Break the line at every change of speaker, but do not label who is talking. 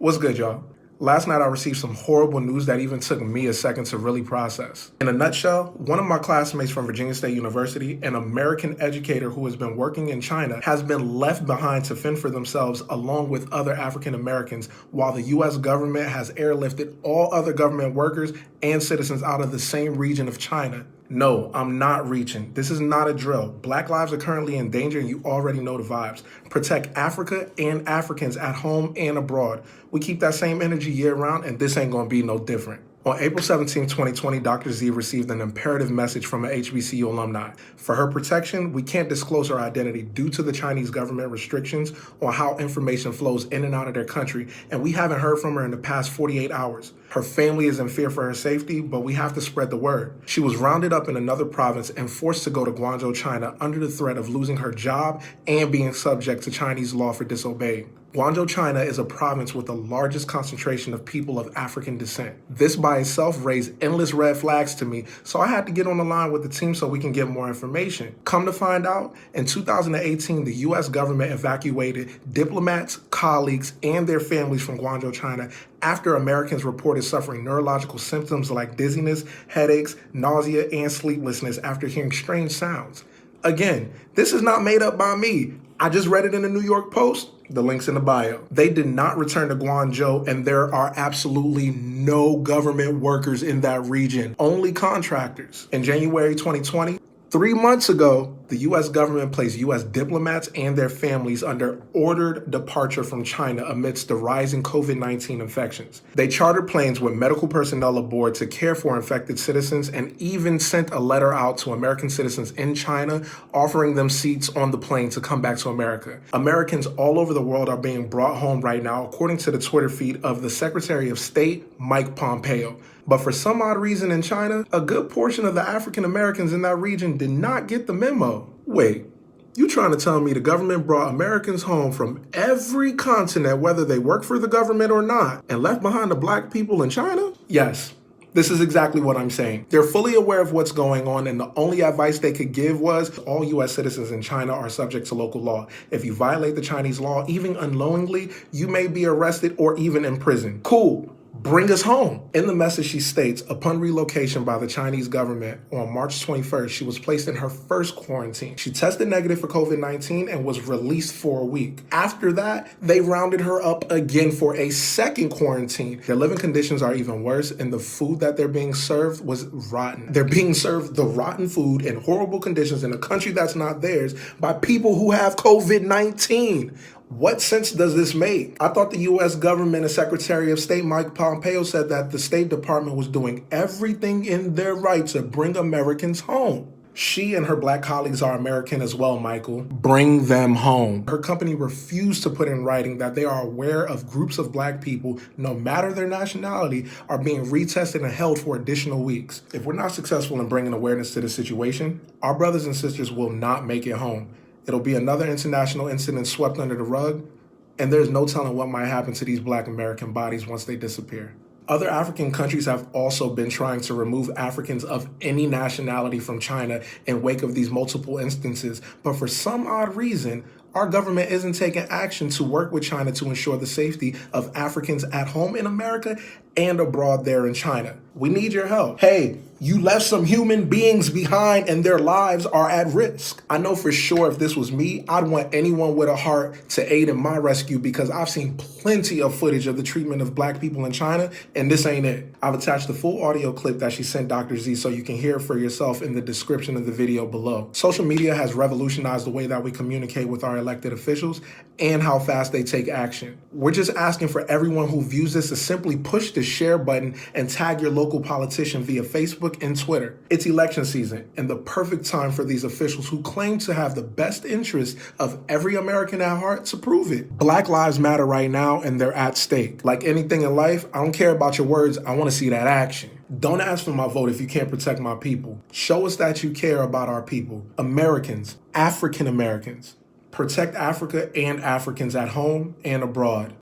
What's good, y'all? Last night I received some horrible news that even took me a second to really process. In a nutshell, one of my classmates from Virginia State University, an American educator who has been working in China, has been left behind to fend for themselves along with other African Americans, while the US government has airlifted all other government workers and citizens out of the same region of China. No, I'm not reaching. This is not a drill. Black lives are currently in danger and you already know the vibes. Protect Africa and Africans at home and abroad. We keep that same energy year round and this ain't gonna be no different. On April 17, 2020, Dr. Z received an imperative message from an HBCU alumni. For her protection, we can't disclose her identity due to the Chinese government restrictions on how information flows in and out of their country, and we haven't heard from her in the past 48 hours. Her family is in fear for her safety, but we have to spread the word. She was rounded up in another province and forced to go to Guangzhou, China under the threat of losing her job and being subject to Chinese law for disobeying. Guangzhou, China is a province with the largest concentration of people of African descent. This by itself raised endless red flags to me, so I had to get on the line with the team so we can get more information. Come to find out, in 2018, the US government evacuated diplomats, colleagues, and their families from Guangzhou, China after Americans reported suffering neurological symptoms like dizziness, headaches, nausea, and sleeplessness after hearing strange sounds. Again, this is not made up by me. I just read it in the New York Post. The link's in the bio. They did not return to Guangzhou, and there are absolutely no government workers in that region, only contractors. In January 2020, 3 months ago, the US government placed US diplomats and their families under ordered departure from China amidst the rising COVID-19 infections. They chartered planes with medical personnel aboard to care for infected citizens and even sent a letter out to American citizens in China offering them seats on the plane to come back to America. Americans all over the world are being brought home right now, according to the Twitter feed of the Secretary of State, Mike Pompeo. But for some odd reason in China, a good portion of the African Americans in that region did not get the memo. Wait, you trying to tell me the government brought Americans home from every continent, whether they work for the government or not, and left behind the black people in China? Yes. This is exactly what I'm saying. They're fully aware of what's going on, and the only advice they could give was all US citizens in China are subject to local law. If you violate the Chinese law, even unknowingly, you may be arrested or even imprisoned. Cool. Bring us home. In the message, she states, upon relocation by the Chinese government on March 21st, she was placed in her first quarantine. She tested negative for COVID-19 and was released for a week. After that, they rounded her up again for a second quarantine. Their living conditions are even worse, and the food that they're being served was rotten. They're being served the rotten food in horrible conditions in a country that's not theirs by people who have COVID-19. What sense does this make? I thought the US government and Secretary of State Mike Pompeo said that the State Department was doing everything in their right to bring Americans home. She and her black colleagues are American as well, Michael. Bring them home. Her company refused to put in writing that they are aware of groups of black people, no matter their nationality, are being retested and held for additional weeks. If we're not successful in bringing awareness to the situation, our brothers and sisters will not make it home. It'll be another international incident swept under the rug, and there's no telling what might happen to these black American bodies once they disappear. Other African countries have also been trying to remove Africans of any nationality from China in wake of these multiple instances, but for some odd reason, our government isn't taking action to work with China to ensure the safety of Africans at home in America and abroad there in China. We need your help. Hey, you left some human beings behind and their lives are at risk. I know for sure if this was me, I'd want anyone with a heart to aid in my rescue because I've seen plenty of footage of the treatment of black people in China, and this ain't it. I've attached the full audio clip that she sent Dr. Z so you can hear it for yourself in the description of the video below. Social media has revolutionized the way that we communicate with our elected officials and how fast they take action. We're just asking for everyone who views this to simply push the share button and tag your local politician via Facebook and Twitter. It's election season and the perfect time for these officials who claim to have the best interest of every American at heart to prove it. Black lives matter right now and they're at stake. Like anything in life, I don't care about your words, I want to see that action. Don't ask for my vote if you can't protect my people. Show us that you care about our people. Americans, African Americans. Protect Africa and Africans at home and abroad.